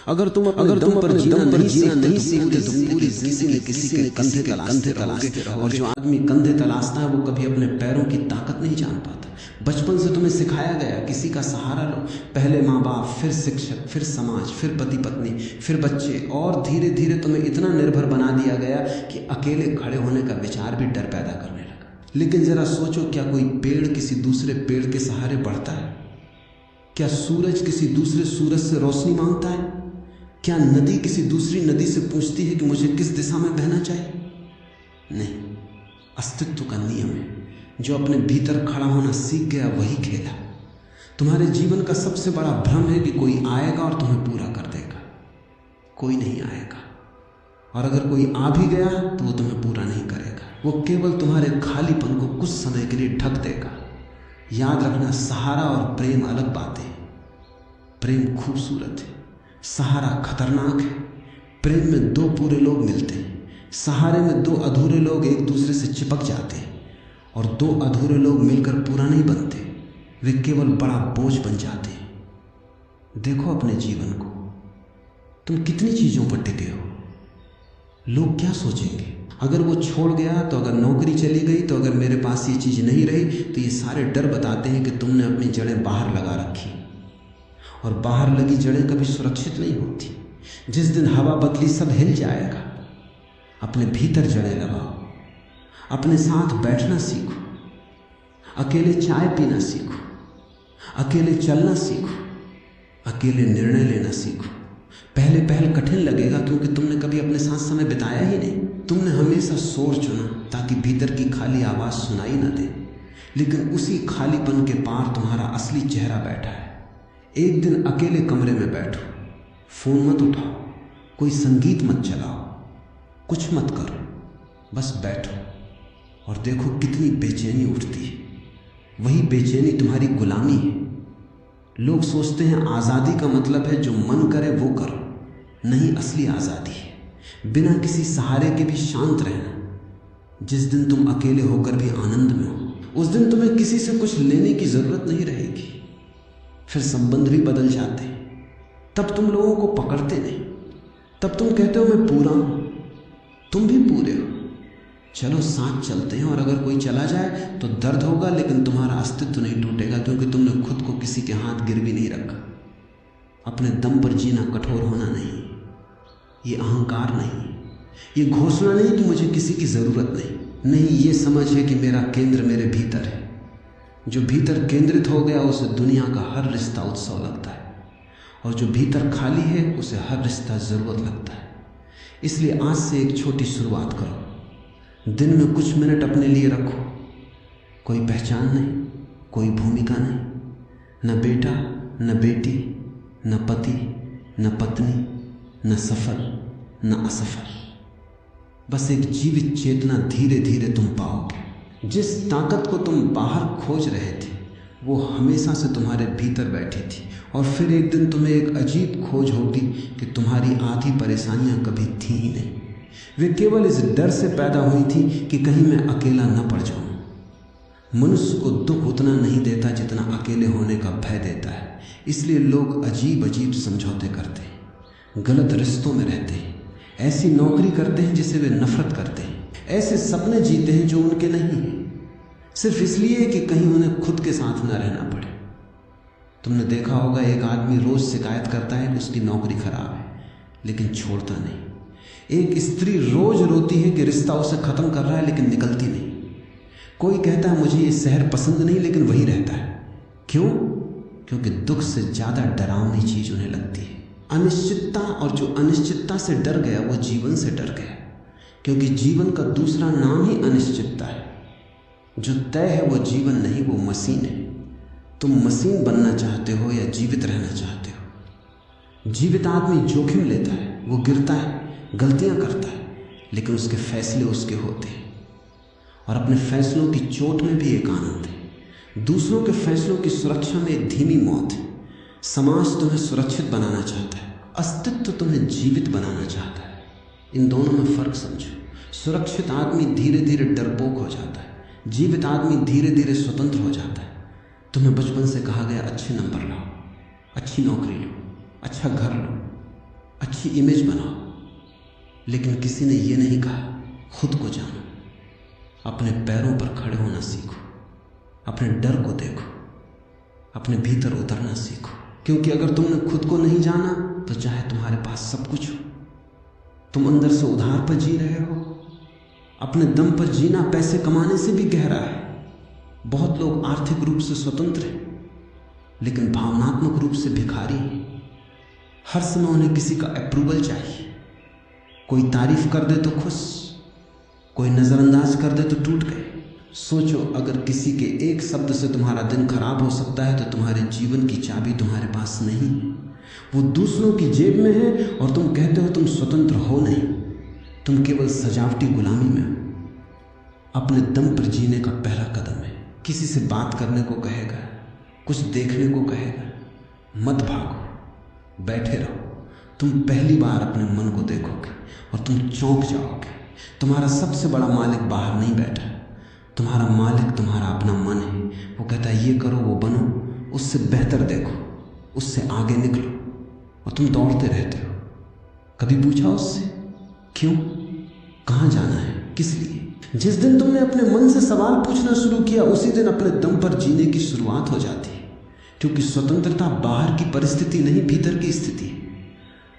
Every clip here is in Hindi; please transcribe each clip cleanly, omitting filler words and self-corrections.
अगर तुम दम पर जीना नहीं सीखते तो पूरी जिंदगी में किसी के कंधे तलाशते रहोगे। और जो आदमी कंधे तलाशता है वो कभी अपने पैरों की ताकत नहीं जान पाता। बचपन से तुम्हें सिखाया गया किसी का सहारा लो, पहले माँ बाप, फिर शिक्षक, फिर समाज, फिर पति पत्नी, फिर बच्चे, और धीरे धीरे तुम्हें इतना निर्भर बना दिया गया कि अकेले खड़े होने का विचार भी डर पैदा करने लगा। लेकिन जरा सोचो, क्या कोई पेड़ किसी दूसरे पेड़ के सहारे बढ़ता है? क्या सूरज किसी दूसरे सूरज से रोशनी मांगता है? क्या नदी किसी दूसरी नदी से पूछती है कि मुझे किस दिशा में बहना चाहिए? नहीं, अस्तित्व का नियम है। जो अपने भीतर खड़ा होना सीख गया वही खेला। तुम्हारे जीवन का सबसे बड़ा भ्रम है कि कोई आएगा और तुम्हें पूरा कर देगा। कोई नहीं आएगा, और अगर कोई आ भी गया तो वो तुम्हें पूरा नहीं करेगा। वो केवल तुम्हारे खालीपन को कुछ समय के लिए ढक देगा। याद रखना, सहारा और प्रेम अलग बातें हैं। प्रेम खूबसूरत है, सहारा खतरनाक है। प्रेम में दो पूरे लोग मिलते हैं, सहारे में दो अधूरे लोग एक दूसरे से चिपक जाते हैं। और दो अधूरे लोग मिलकर पूरा नहीं बनते, वे केवल बड़ा बोझ बन जाते हैं। देखो अपने जीवन को, तुम कितनी चीजों पर टिके हो। लोग क्या सोचेंगे अगर वो छोड़ गया तो? अगर नौकरी चली गई तो? अगर मेरे पास ये चीज नहीं रही तो? ये सारे डर बताते हैं कि तुमने अपनी जड़ें बाहर लगा रखी, और बाहर लगी जड़ें कभी सुरक्षित नहीं होती। जिस दिन हवा बदली सब हिल जाएगा। अपने भीतर जड़ें लगाओ, अपने साथ बैठना सीखो, अकेले चाय पीना सीखो, अकेले चलना सीखो, अकेले निर्णय लेना सीखो। पहले कठिन लगेगा क्योंकि तुमने कभी अपने साथ समय बिताया ही नहीं। तुमने हमेशा शोर चुना ताकि भीतर की खाली आवाज सुनाई न दे। लेकिन उसी खालीपन के पार तुम्हारा असली चेहरा बैठा है। एक दिन अकेले कमरे में बैठो, फोन मत उठाओ, कोई संगीत मत चलाओ, कुछ मत करो, बस बैठो और देखो कितनी बेचैनी उठती है। वही बेचैनी तुम्हारी गुलामी है। लोग सोचते हैं आज़ादी का मतलब है जो मन करे वो करो। नहीं, असली आज़ादी है बिना किसी सहारे के भी शांत रहना। जिस दिन तुम अकेले होकर भी आनंद में हो, उस दिन तुम्हें किसी से कुछ लेने की जरूरत नहीं रहेगी। फिर संबंध भी बदल जाते हैं। तब तुम लोगों को पकड़ते नहीं, तब तुम कहते हो मैं पूरा हूं, तुम भी पूरे हो। चलो साथ चलते हैं, और अगर कोई चला जाए तो दर्द होगा, लेकिन तुम्हारा अस्तित्व नहीं टूटेगा क्योंकि तुमने खुद को किसी के हाथ गिरवी नहीं रखा। अपने दम पर जीना कठोर होना नहीं, ये अहंकार नहीं, ये घोषणा नहीं कि मुझे किसी की जरूरत नहीं, ये समझ है कि मेरा केंद्र मेरे भीतर है। जो भीतर केंद्रित हो गया उसे दुनिया का हर रिश्ता उत्सव लगता है, और जो भीतर खाली है उसे हर रिश्ता जरूरत लगता है। इसलिए आज से एक छोटी शुरुआत करो। दिन में कुछ मिनट अपने लिए रखो। कोई पहचान नहीं, कोई भूमिका नहीं, न बेटा, न बेटी, न पति, न पत्नी, न सफल, न असफल। बस एक जीवित चेतना धीरे धीरे तुम पाओगे। जिस ताकत को तुम बाहर खोज रहे थे वो हमेशा से तुम्हारे भीतर बैठी थी, और फिर एक दिन तुम्हें एक अजीब खोज होगी कि तुम्हारी आधी परेशानियां कभी थी ही नहीं। वे केवल इस डर से पैदा हुई थी कि कहीं मैं अकेला न पड़ जाऊं। मनुष्य को दुख उतना नहीं देता जितना अकेले होने का भय देता है। इसलिए लोग अजीब अजीब समझौते करते हैं, गलत रिश्तों में रहते हैं, ऐसी नौकरी करते हैं जिसे वे नफरत करते हैं, ऐसे सपने जीते हैं जो उनके नहीं हैं, सिर्फ इसलिए कि कहीं उन्हें खुद के साथ न रहना पड़े। तुमने देखा होगा, एक आदमी रोज शिकायत करता है कि उसकी नौकरी खराब है, लेकिन छोड़ता नहीं। एक स्त्री रोज रोती है कि रिश्ता उसे खत्म कर रहा है, लेकिन निकलती नहीं। कोई कहता है मुझे ये शहर पसंद नहीं, लेकिन वही रहता है। क्यों? क्योंकि दुख से ज्यादा डरावनी चीज उन्हें लगती है अनिश्चितता, और जो अनिश्चितता से डर गया वो जीवन से डर गया, क्योंकि जीवन का दूसरा नाम ही अनिश्चितता है। जो तय है वो जीवन नहीं, वो मशीन है। तुम मशीन बनना चाहते हो या जीवित रहना चाहते हो? जीवित आदमी जोखिम लेता है, वो गिरता है, गलतियां करता है, लेकिन उसके फैसले उसके होते हैं, और अपने फैसलों की चोट में भी एक आनंद है। दूसरों के फैसलों की सुरक्षा में एक धीमी मौत है। समाज तुम्हें सुरक्षित बनाना चाहता है, अस्तित्व तुम्हें जीवित बनाना चाहता है। इन दोनों में फर्क समझो। सुरक्षित आदमी धीरे धीरे डरपोक हो जाता है, जीवित आदमी धीरे धीरे स्वतंत्र हो जाता है। तुम्हें बचपन से कहा गया अच्छे नंबर लाओ, अच्छी नौकरी लो, अच्छा घर लो, अच्छी इमेज बनाओ, लेकिन किसी ने यह नहीं कहा खुद को जानो, अपने पैरों पर खड़े होना सीखो, अपने डर को देखो, अपने भीतर उतरना सीखो। क्योंकि अगर तुमने खुद को नहीं जाना तो चाहे तुम्हारे पास सब कुछ हो, तुम अंदर से उधार पर जी रहे हो। अपने दम पर जीना पैसे कमाने से भी गहरा है। बहुत लोग आर्थिक रूप से स्वतंत्र हैं लेकिन भावनात्मक रूप से भिखारी हैं। हर समय उन्हें किसी का अप्रूवल चाहिए। कोई तारीफ कर दे तो खुश, कोई नजरअंदाज कर दे तो टूट गए। सोचो, अगर किसी के एक शब्द से तुम्हारा दिन खराब हो सकता है तो तुम्हारे जीवन की चाबी तुम्हारे पास नहीं है, वो दूसरों की जेब में है और तुम कहते हो तुम स्वतंत्र हो नहीं, तुम केवल सजावटी गुलामी में हो। अपने दम पर जीने का पहला कदम है। किसी से बात करने को कहेगा, कुछ देखने को कहेगा, मत भागो, बैठे रहो। तुम पहली बार अपने मन को देखोगे और तुम चौंक जाओगे। तुम्हारा सबसे बड़ा मालिक बाहर नहीं बैठा, तुम्हारा मालिक तुम्हारा अपना मन है। वो कहता है ये करो, वो बनो, उससे बेहतर देखो, उससे आगे निकलो, और तुम दौड़ते रहते हो। कभी पूछा उससे क्यों, कहाँ जाना है, किस लिए? जिस दिन तुमने अपने मन से सवाल पूछना शुरू किया उसी दिन अपने दम पर जीने की शुरुआत हो जाती है। क्योंकि स्वतंत्रता बाहर की परिस्थिति नहीं, भीतर की स्थिति है।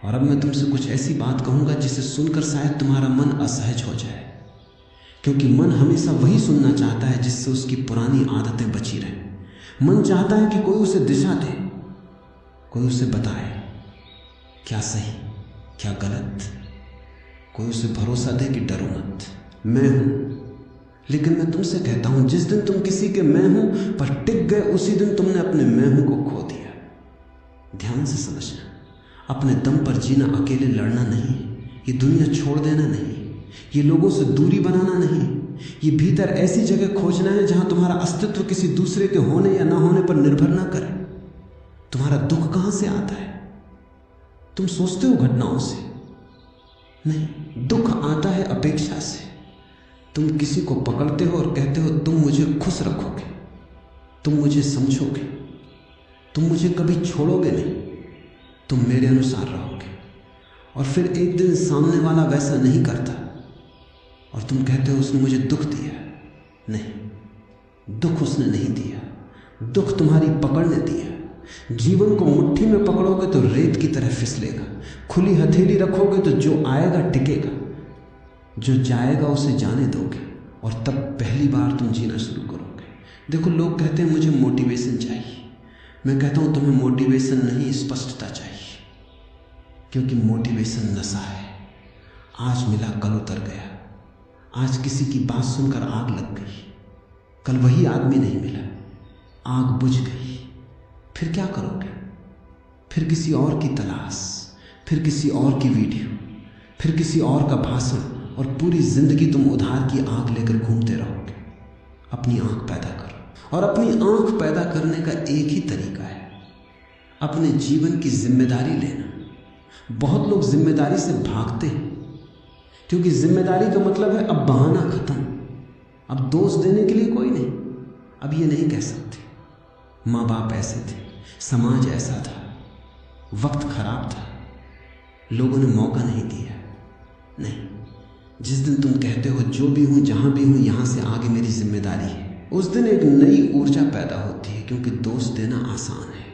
और अब मैं तुमसे कुछ ऐसी बात कहूंगा जिसे सुनकर शायद तुम्हारा मन असहज हो जाए, क्योंकि मन हमेशा वही सुनना चाहता है जिससे उसकी पुरानी आदतें बची रहें। मन चाहता है कि कोई उसे दिशा दे, कोई उसे बताए क्या सही क्या गलत, कोई उसे भरोसा दे कि डरो मत, मैं हूं। लेकिन मैं तुमसे कहता हूं, जिस दिन तुम किसी के मैं हूं पर टिक गए उसी दिन तुमने अपने मैं हूं को खो दिया। ध्यान से समझना, अपने दम पर जीना अकेले लड़ना नहीं, ये दुनिया छोड़ देना नहीं, ये लोगों से दूरी बनाना नहीं, ये भीतर ऐसी जगह खोजना है जहां तुम्हारा अस्तित्व किसी दूसरे के होने या ना होने पर निर्भर ना करे। तुम्हारा दुख कहां से आता है? तुम सोचते हो घटनाओं से? नहीं, दुख आता है अपेक्षा से। तुम किसी को पकड़ते हो और कहते हो तुम मुझे खुश रखोगे, तुम मुझे समझोगे, तुम मुझे कभी छोड़ोगे नहीं, तुम मेरे अनुसार रहोगे। और फिर एक दिन सामने वाला वैसा नहीं करता और तुम कहते हो उसने मुझे दुख दिया। नहीं, दुख उसने नहीं दिया, दुख तुम्हारी पकड़ ने दिया। जीवन को मुट्ठी में पकड़ोगे तो रेत की तरह फिसलेगा, खुली हथेली रखोगे तो जो आएगा टिकेगा, जो जाएगा उसे जाने दोगे, और तब पहली बार तुम जीना शुरू करोगे। देखो, लोग कहते हैं मुझे मोटिवेशन चाहिए। मैं कहता हूं तुम्हें मोटिवेशन नहीं, स्पष्टता चाहिए। क्योंकि मोटिवेशन नशा है, आज मिला कल उतर गया, आज किसी की बात सुनकर आग लग गई, कल वही आदमी नहीं मिला, आग बुझ गई। फिर क्या करोगे? फिर किसी और की तलाश, फिर किसी और की वीडियो, फिर किसी और का भाषण, और पूरी जिंदगी तुम उधार की आंख लेकर घूमते रहोगे। अपनी आंख पैदा करो, और अपनी आंख पैदा करने का एक ही तरीका है, अपने जीवन की जिम्मेदारी लेना। बहुत लोग जिम्मेदारी से भागते हैं, क्योंकि जिम्मेदारी का मतलब है अब बहाना खत्म, अब दोष देने के लिए कोई नहीं, अब ये नहीं कह सकते माँ बाप ऐसे थे, समाज ऐसा था, वक्त खराब था, लोगों ने मौका नहीं दिया। नहीं, जिस दिन तुम कहते हो जो भी हूं जहां भी हूं यहां से आगे मेरी जिम्मेदारी है, उस दिन एक नई ऊर्जा पैदा होती है। क्योंकि दोष देना आसान है,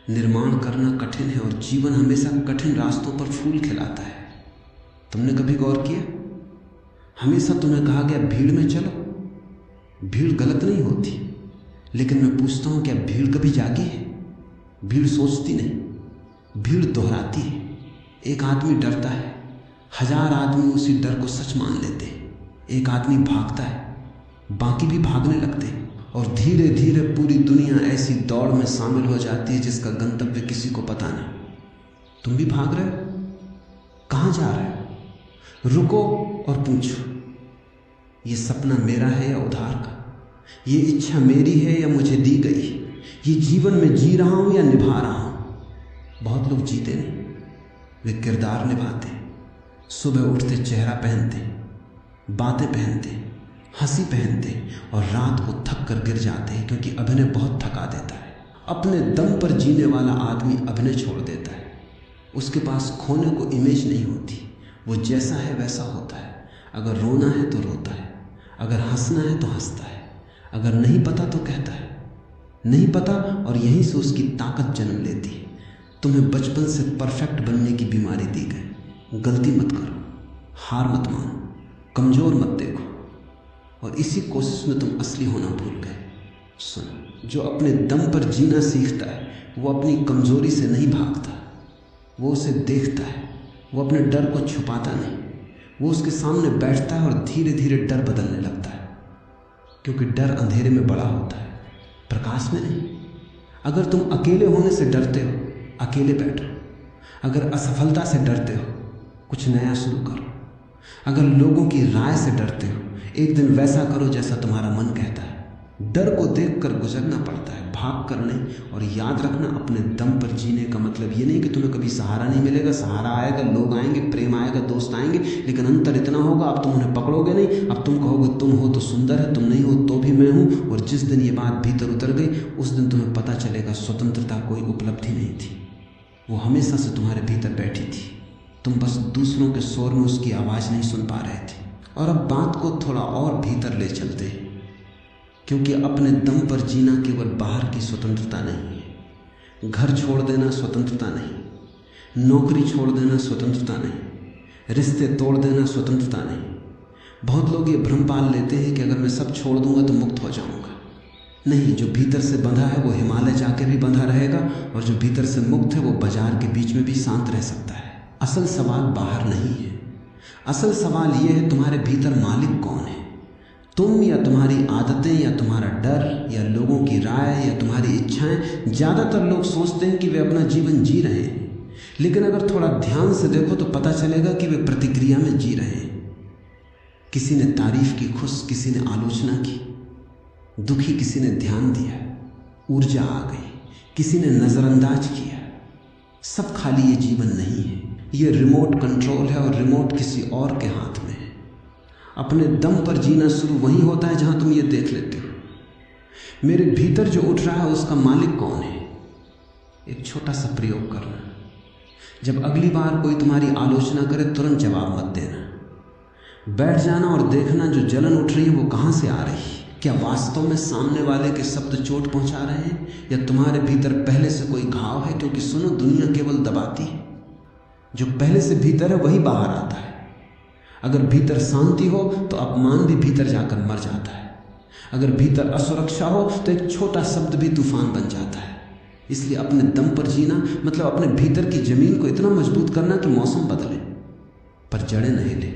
निर्माण करना कठिन है, और जीवन हमेशा कठिन रास्तों पर फूल खिलाता है। तुमने कभी गौर किया? हमेशा तुम्हें कहा गया भीड़ में चलो। भीड़ गलत नहीं होती, लेकिन मैं पूछता हूं क्या भीड़ कभी जागी है? भीड़ सोचती नहीं, भीड़ दोहराती है। एक आदमी डरता है, 1000 आदमी उसी डर को सच मान लेते हैं। एक आदमी भागता है, बाकी भी भागने लगते हैं, और धीरे धीरे पूरी दुनिया ऐसी दौड़ में शामिल हो जाती है जिसका गंतव्य किसी को पता नहीं। तुम भी भाग रहे हो, कहां जा रहे हो? रुको और पूछो, ये सपना मेरा है या उधार का? ये इच्छा मेरी है या मुझे दी गई? ये जीवन में जी रहा हूं या निभा रहा हूं? बहुत लोग जीते नहीं, वे किरदार निभाते। सुबह उठते चेहरा पहनते, बातें पहनते, हंसी पहनते, और रात को थक कर गिर जाते हैं, क्योंकि अभिनय बहुत थका देता है। अपने दम पर जीने वाला आदमी अभिनय छोड़ देता है। उसके पास खोने को इमेज नहीं होती। वो जैसा है वैसा होता है। अगर रोना है तो रोता है, अगर हंसना है तो हंसता है, अगर नहीं पता तो कहता है नहीं पता, और यहीं से उसकी ताकत जन्म लेती है। तुम्हें बचपन से परफेक्ट बनने की बीमारी दी गई। गलती मत करो, हार मत मानो, कमज़ोर मत देखो, और इसी कोशिश में तुम असली होना भूल गए। सुनो, जो अपने दम पर जीना सीखता है वो अपनी कमज़ोरी से नहीं भागता, वो उसे देखता है। वो अपने डर को छुपाता नहीं, वो उसके सामने बैठता है और धीरे धीरे डर बदलने लगता है। क्योंकि डर अंधेरे में बड़ा होता है, प्रकाश में नहीं। अगर तुम अकेले होने से डरते हो, अकेले बैठो। अगर असफलता से डरते हो, कुछ नया शुरू करो। अगर लोगों की राय से डरते हो, एक दिन वैसा करो जैसा तुम्हारा मन कहता है। डर को देखकर गुजरना पड़ता है, भाग कर नहीं। और याद रखना, अपने दम पर जीने का मतलब ये नहीं कि तुम्हें कभी सहारा नहीं मिलेगा। सहारा आएगा, लोग आएंगे, प्रेम आएगा, दोस्त आएंगे, लेकिन अंतर इतना होगा, अब तुम उन्हें पकड़ोगे नहीं। अब तुम कहोगे तुम हो तो सुंदर है, तुम नहीं हो तो भी मैं हूं। और जिस दिन ये बात भीतर उतर गई, उस दिन तुम्हें पता चलेगा स्वतंत्रता कोई उपलब्धि नहीं थी, वो हमेशा से तुम्हारे भीतर बैठी थी। तुम बस दूसरों के शोर में उसकी आवाज़ नहीं सुन पा रहे थे। और अब बात को थोड़ा और भीतर ले चलते हैं, क्योंकि अपने दम पर जीना केवल बाहर की स्वतंत्रता नहीं है। घर छोड़ देना स्वतंत्रता नहीं, नौकरी छोड़ देना स्वतंत्रता नहीं, रिश्ते तोड़ देना स्वतंत्रता नहीं। बहुत लोग ये भ्रम पाल लेते हैं कि अगर मैं सब छोड़ दूंगा तो मुक्त हो जाऊंगा। नहीं, जो भीतर से बंधा है वो हिमालय जाके भी बंधा रहेगा, और जो भीतर से मुक्त है वो बाजार के बीच में भी शांत रह सकता है। असल सवाल बाहर नहीं है, असल सवाल ये है तुम्हारे भीतर मालिक कौन है। तुम या तुम्हारी आदतें या तुम्हारा डर या लोगों की राय या तुम्हारी इच्छाएं। ज़्यादातर लोग सोचते हैं कि वे अपना जीवन जी रहे हैं, लेकिन अगर थोड़ा ध्यान से देखो तो पता चलेगा कि वे प्रतिक्रिया में जी रहे हैं। किसी ने तारीफ की खुश, किसी ने आलोचना की, दुखी किसी ने ध्यान दिया, ऊर्जा आ गई, किसी ने नज़रअंदाज किया। सब खाली ये जीवन नहीं है, ये रिमोट कंट्रोल है, और रिमोट किसी और के हाथ में है। अपने दम पर जीना शुरू वहीं होता है जहां तुम ये देख लेते हो मेरे भीतर जो उठ रहा है उसका मालिक कौन है। एक छोटा सा प्रयोग करना, जब अगली बार कोई तुम्हारी आलोचना करे तुरंत जवाब मत देना, बैठ जाना और देखना जो जलन उठ रही है वो कहां से आ रही है। क्या वास्तव में सामने वाले के शब्द चोट पहुंचा रहे हैं, या तुम्हारे भीतर पहले से कोई घाव है। क्योंकि सुनो, दुनिया केवल दबाती है, जो पहले से भीतर है वही बाहर आता है। अगर भीतर शांति हो तो अपमान भी भीतर जाकर मर जाता है। अगर भीतर असुरक्षा हो तो एक छोटा शब्द भी तूफान बन जाता है। इसलिए अपने दम पर जीना मतलब अपने भीतर की जमीन को इतना मजबूत करना कि मौसम बदले पर जड़ें नहीं ले।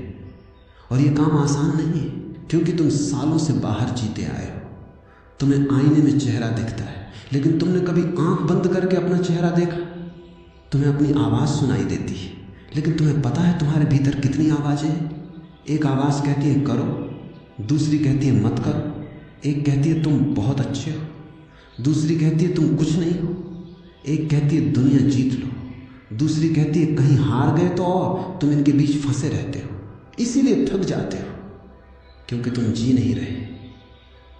और ये काम आसान नहीं है, क्योंकि तुम सालों से बाहर जीते आए हो। तुम्हें आईने में चेहरा दिखता है, लेकिन तुमने कभी आंख बंद करके अपना चेहरा देखा? तुम्हें अपनी आवाज़ सुनाई देती है, लेकिन तुम्हें पता है तुम्हारे भीतर कितनी आवाज़ें हैं? एक आवाज़ कहती है करो, दूसरी कहती है मत करो, एक कहती है तुम बहुत अच्छे हो, दूसरी कहती है तुम कुछ नहीं हो, एक कहती है दुनिया जीत लो, दूसरी कहती है कहीं हार गए तो और तुम इनके बीच फंसे रहते हो, इसीलिए थक जाते हो, क्योंकि तुम जी नहीं रहे,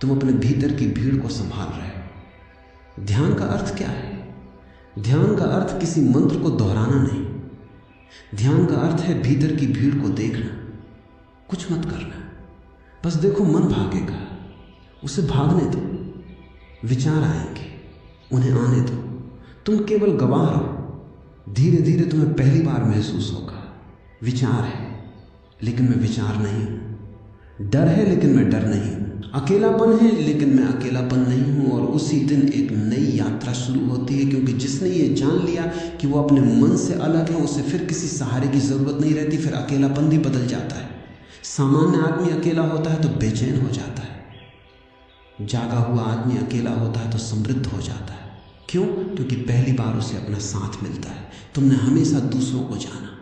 तुम अपने भीतर की भीड़ को संभाल रहे हो। ध्यान का अर्थ क्या है? ध्यान का अर्थ किसी मंत्र को दोहराना नहीं। ध्यान का अर्थ है भीतर की भीड़ को देखना, कुछ मत करना, बस देखो मन भागेगा, उसे भागने दो, विचार आएंगे, उन्हें आने दो, तुम केवल गवाह रहो। धीरे धीरे तुम्हें पहली बार महसूस होगा विचार है लेकिन मैं विचार नहीं हूं, डर है लेकिन मैं डर नहीं हूं, अकेलापन है लेकिन मैं अकेलापन नहीं हूं। और उसी दिन एक नई यात्रा शुरू होती है, क्योंकि जिसने ये जान लिया कि वो अपने मन से अलग है, उसे फिर किसी सहारे की जरूरत नहीं रहती। फिर अकेलापन भी बदल जाता है। सामान्य आदमी अकेला होता है तो बेचैन हो जाता है, जागा हुआ आदमी अकेला होता है तो समृद्ध हो जाता है। क्यों? क्योंकि पहली बार उसे अपना साथ मिलता है। तुमने हमेशा दूसरों को जाना,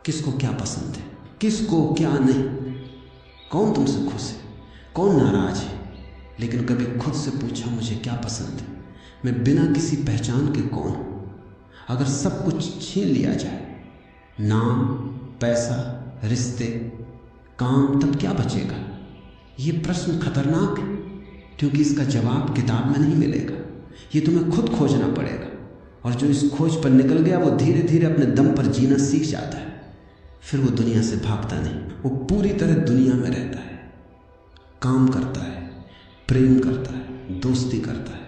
किसको क्या पसंद है, किसको क्या नहीं, कौन तुमसे खुश है, कौन नाराज है, लेकिन कभी खुद से पूछा मुझे क्या पसंद है? मैं बिना किसी पहचान के कौन हूं? अगर सब कुछ छीन लिया जाए, नाम, पैसा, रिश्ते, काम, तब क्या बचेगा? ये प्रश्न खतरनाक है, क्योंकि इसका जवाब किताब में नहीं मिलेगा, ये तुम्हें खुद खोजना पड़ेगा। और जो इस खोज पर निकल गया वो धीरे धीरे अपने दम पर जीना सीख जाता है। फिर वो दुनिया से भागता नहीं, वो पूरी तरह दुनिया में रहता है, काम करता है, प्रेम करता है, दोस्ती करता है,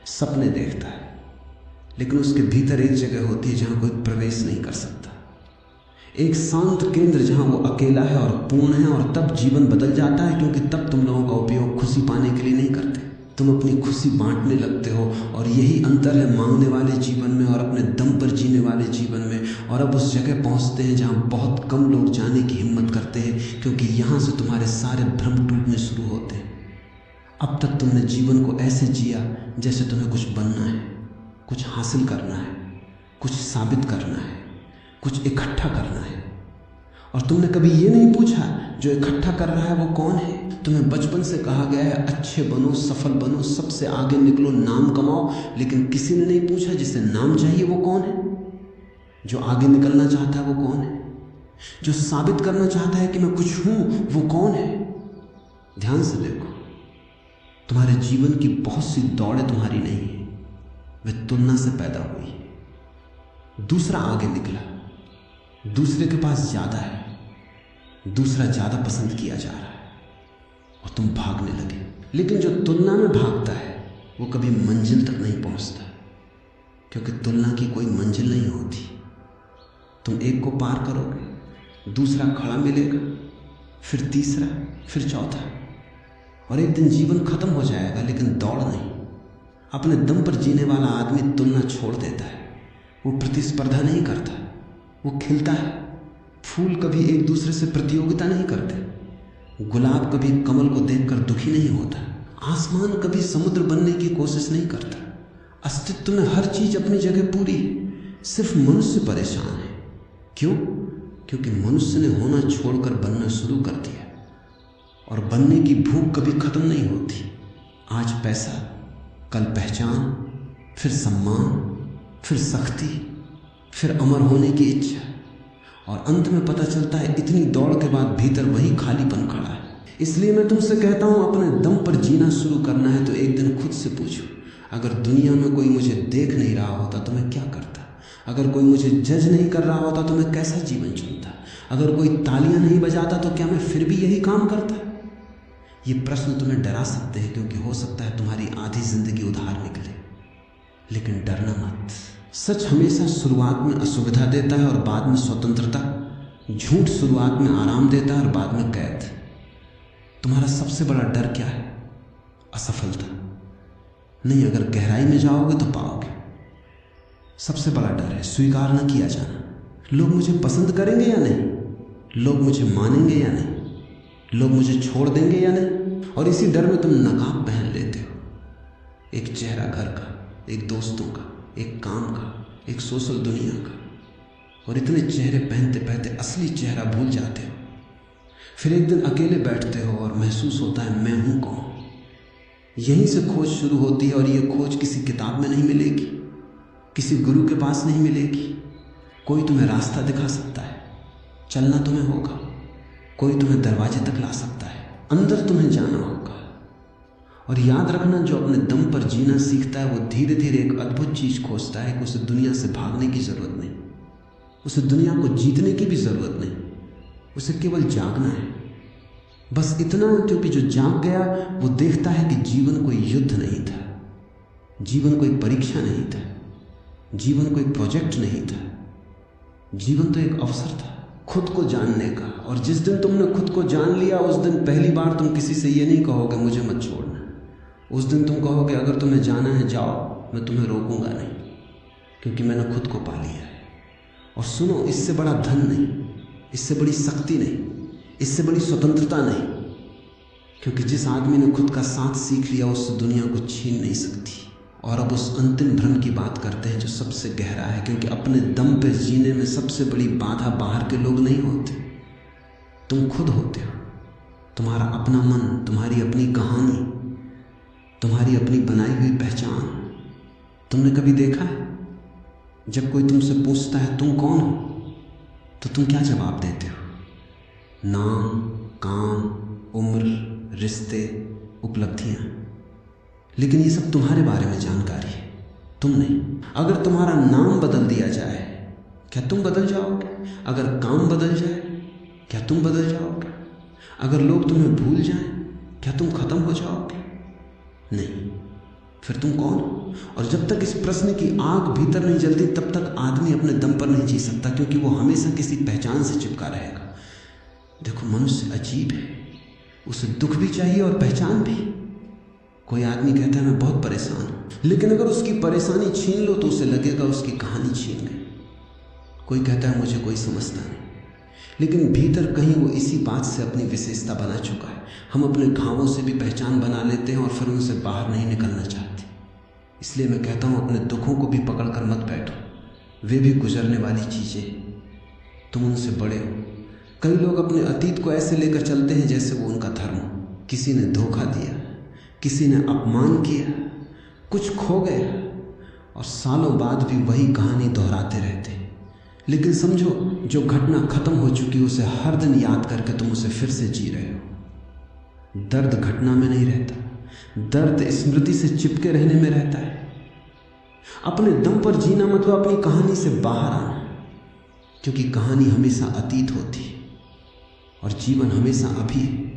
सपने देखता है, लेकिन उसके भीतर एक जगह होती है जहां कोई प्रवेश नहीं कर सकता, एक शांत केंद्र जहां वो अकेला है और पूर्ण है। और तब जीवन बदल जाता है, क्योंकि तब तुम लोगों का उपयोग खुशी पाने के लिए नहीं करते, तुम अपनी खुशी बांटने लगते हो। और यही अंतर है मांगने वाले जीवन में और अपने दम पर जीने वाले जीवन में। और अब उस जगह पहुंचते हैं जहां बहुत कम लोग जाने की हिम्मत करते हैं, क्योंकि यहां से तुम्हारे सारे भ्रम टूटने शुरू होते हैं। अब तक तुमने जीवन को ऐसे जिया जैसे तुम्हें कुछ बनना है, कुछ हासिल करना है, कुछ साबित करना है, कुछ इकट्ठा करना है। और तुमने कभी ये नहीं पूछा जो इकट्ठा कर रहा है वो कौन है। तुम्हें बचपन से कहा गया है अच्छे बनो, सफल बनो, सबसे आगे निकलो, नाम कमाओ, लेकिन किसी ने नहीं पूछा जिसे नाम चाहिए वो कौन है, जो आगे निकलना चाहता है वो कौन है, जो साबित करना चाहता है कि मैं कुछ हूं वो कौन है। ध्यान से देखो, तुम्हारे जीवन की बहुत सी दौड़ें तुम्हारी नहीं है, वे तुलना से पैदा हुई है। दूसरा आगे निकला, दूसरे के पास ज्यादा है, दूसरा ज्यादा पसंद किया जा रहा है और तुम भागने लगे। लेकिन जो तुलना में भागता है वो कभी मंजिल तक नहीं पहुंचता, क्योंकि तुलना की कोई मंजिल नहीं होती। तुम एक को पार करोगे, दूसरा खड़ा मिलेगा, फिर तीसरा, फिर चौथा, और एक दिन जीवन खत्म हो जाएगा, लेकिन दौड़ नहीं। अपने दम पर जीने वाला आदमी तुलना छोड़ देता है, वो प्रतिस्पर्धा नहीं करता, वो खिलता है। फूल कभी एक दूसरे से प्रतियोगिता नहीं करते, गुलाब कभी कमल को देखकर दुखी नहीं होता, आसमान कभी समुद्र बनने की कोशिश नहीं करता। अस्तित्व में हर चीज अपनी जगह पूरी है, सिर्फ मनुष्य परेशान है। क्यों? क्योंकि मनुष्य ने होना छोड़कर बनना शुरू कर दिया, और बनने की भूख कभी खत्म नहीं होती। आज पैसा, कल पहचान, फिर सम्मान, फिर सख्ती, फिर अमर होने की इच्छा, और अंत में पता चलता है इतनी दौड़ के बाद भीतर वही खालीपन खड़ा है। इसलिए मैं तुमसे कहता हूं, अपने दम पर जीना शुरू करना है तो एक दिन खुद से पूछो, अगर दुनिया में कोई मुझे देख नहीं रहा होता तो मैं क्या करता? अगर कोई मुझे जज नहीं कर रहा होता तो मैं कैसा जीवन चुनता? अगर कोई तालियां नहीं बजाता तो क्या मैं फिर भी यही काम करता? ये प्रश्न तुम्हें डरा सकते हैं, क्योंकि हो सकता है तुम्हारी आधी जिंदगी उधार निकले, लेकिन डरना मत। सच हमेशा शुरुआत में असुविधा देता है और बाद में स्वतंत्रता। झूठ शुरुआत में आराम देता है और बाद में कैद। तुम्हारा सबसे बड़ा डर क्या है? असफलता नहीं, अगर गहराई में जाओगे तो पाओगे। सबसे बड़ा डर है स्वीकार न किया जाना। लोग मुझे पसंद करेंगे या नहीं, लोग मुझे मानेंगे या नहीं, लोग मुझे छोड़ देंगे या नहीं। और इसी डर में तुम नकाब पहन लेते हो, एक चेहरा घर का, एक दोस्तों का, एक काम का, एक सोशल दुनिया का, और इतने चेहरे पहनते पहनते असली चेहरा भूल जाते हो। फिर एक दिन अकेले बैठते हो और महसूस होता है मैं हूं कौन। यहीं से खोज शुरू होती है, और ये खोज किसी किताब में नहीं मिलेगी, किसी गुरु के पास नहीं मिलेगी। कोई तुम्हें रास्ता दिखा सकता है, चलना तुम्हें होगा। कोई तुम्हें दरवाजे तक ला सकता है, अंदर तुम्हें जाना होगा। और याद रखना, जो अपने दम पर जीना सीखता है वो धीरे धीरे एक अद्भुत चीज खोजता है कि उसे दुनिया से भागने की जरूरत नहीं, उसे दुनिया को जीतने की भी जरूरत नहीं, उसे केवल जागना है। बस इतना, क्योंकि जो जाग गया वो देखता है कि जीवन कोई युद्ध नहीं था, जीवन कोई परीक्षा नहीं था, जीवन कोई प्रोजेक्ट नहीं था, जीवन तो एक अवसर था खुद को जानने का। और जिस दिन तुमने खुद को जान लिया, उस दिन पहली बार तुम किसी से ये नहीं कहोगे मुझे मत छोड़ना। उस दिन तुम कहोगे अगर तुम्हें जाना है जाओ, मैं तुम्हें रोकूंगा नहीं, क्योंकि मैंने खुद को पा लिया है। और सुनो, इससे बड़ा धन नहीं, इससे बड़ी शक्ति नहीं, इससे बड़ी स्वतंत्रता नहीं, क्योंकि जिस आदमी ने खुद का साथ सीख लिया उससे दुनिया को छीन नहीं सकती। और अब उस अंतिम भ्रम की बात करते हैं जो सबसे गहरा है, क्योंकि अपने दम पे जीने में सबसे बड़ी बाधा बाहर के लोग नहीं होते, तुम खुद होते हो। तुम्हारा अपना मन, तुम्हारी अपनी कहानी, तुम्हारी अपनी बनाई हुई पहचान। तुमने कभी देखा है जब कोई तुमसे पूछता है तुम कौन हो, तो तुम क्या जवाब देते हो? नाम, काम, उम्र, रिश्ते, उपलब्धियां। लेकिन ये सब तुम्हारे बारे में जानकारी है, तुम नहीं। अगर तुम्हारा नाम बदल दिया जाए, क्या तुम बदल जाओगे? अगर काम बदल जाए, क्या तुम बदल जाओगे? अगर लोग तुम्हें भूल जाएं, क्या तुम खत्म हो जाओगे? नहीं। फिर तुम कौन हो? और जब तक इस प्रश्न की आग भीतर नहीं जलती, तब तक आदमी अपने दम पर नहीं जी सकता, क्योंकि वो हमेशा किसी पहचान से चिपका रहेगा। देखो, मनुष्य अजीब है, उसे दुख भी चाहिए और पहचान भी। कोई आदमी कहता है मैं बहुत परेशान हूं, लेकिन अगर उसकी परेशानी छीन लो तो उसे लगेगा उसकी कहानी छीन गई। कोई कहता है मुझे कोई समझता नहीं, लेकिन भीतर कहीं वो इसी बात से अपनी विशेषता बना चुका है। हम अपने घावों से भी पहचान बना लेते हैं और फिर उनसे बाहर नहीं निकलना चाहते। इसलिए मैं कहता हूं, अपने दुखों को भी पकड़ कर मत बैठो, वे भी गुजरने वाली चीजें, तुम उनसे बड़े हो। कई लोग अपने अतीत को ऐसे लेकर चलते हैं जैसे वो उनका धर्म हो। किसी ने धोखा दिया, किसी ने अपमान किया, कुछ खो गया, और सालों बाद भी वही कहानी दोहराते रहते हैं। लेकिन समझो, जो घटना खत्म हो चुकी उसे हर दिन याद करके तुम उसे फिर से जी रहे हो। दर्द घटना में नहीं रहता, दर्द स्मृति से चिपके रहने में रहता है। अपने दम पर जीना मतलब अपनी कहानी से बाहर आना, क्योंकि कहानी हमेशा अतीत होती है और जीवन हमेशा अभी है।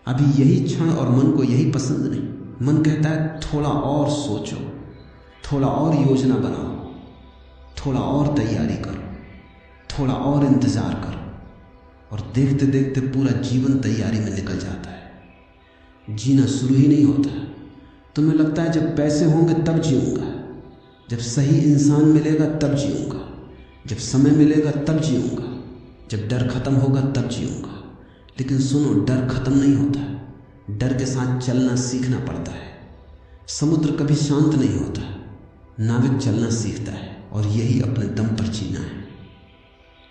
अभी यही क्षण, और मन को यही पसंद नहीं। मन कहता है थोड़ा और सोचो, थोड़ा और योजना बनाओ, थोड़ा और तैयारी करो, थोड़ा और इंतजार करो, और देखते देखते पूरा जीवन तैयारी में निकल जाता है। जीना शुरू ही नहीं होता। तुम्हें लगता है जब पैसे होंगे तब जीऊंगा, जब सही इंसान मिलेगा तब जीऊंगा, जब समय मिलेगा तब जीऊंगा, जब डर खत्म होगा तब जीऊंगा। लेकिन सुनो, डर खत्म नहीं होता, डर के साथ चलना सीखना पड़ता है। समुद्र कभी शांत नहीं होता, नाविक चलना सीखता है, और यही अपने दम पर जीना है।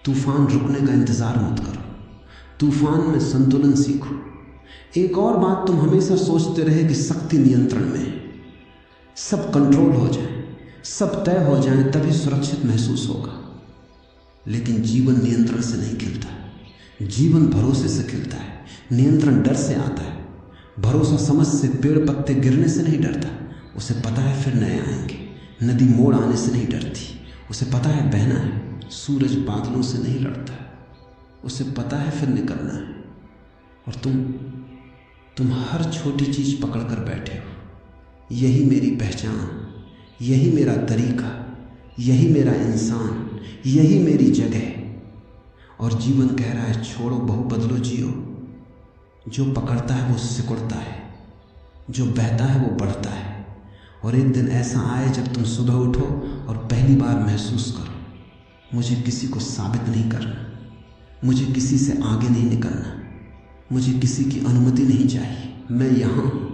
तूफान रुकने का इंतजार मत करो, तूफान में संतुलन सीखो। एक और बात, तुम हमेशा सोचते रहे कि शक्ति नियंत्रण में है, सब कंट्रोल हो जाए, सब तय हो जाए, तभी सुरक्षित महसूस होगा। लेकिन जीवन नियंत्रण से नहीं खिलता, जीवन भरोसे से खिलता है। नियंत्रण डर से आता है, भरोसा समझ से, पेड़ पत्ते गिरने से नहीं डरता, उसे पता है फिर नए आएंगे। नदी मोड़ आने से नहीं डरती, उसे पता है बहना है। सूरज बादलों से नहीं लड़ता, उसे पता है फिर निकलना है। और तुम हर छोटी चीज पकड़ कर बैठे हो। यही मेरी पहचान, यही मेरा तरीका, यही मेरा इंसान, यही मेरी जगह। और जीवन कह रहा है छोड़ो, बहु बदलो, जियो। जो पकड़ता है वो सिकुड़ता है, जो बहता है वो बढ़ता है। और एक दिन ऐसा आए जब तुम सुबह उठो और पहली बार महसूस करो, मुझे किसी को साबित नहीं करना, मुझे किसी से आगे नहीं निकलना, मुझे किसी की अनुमति नहीं चाहिए, मैं यहाँ हूँ।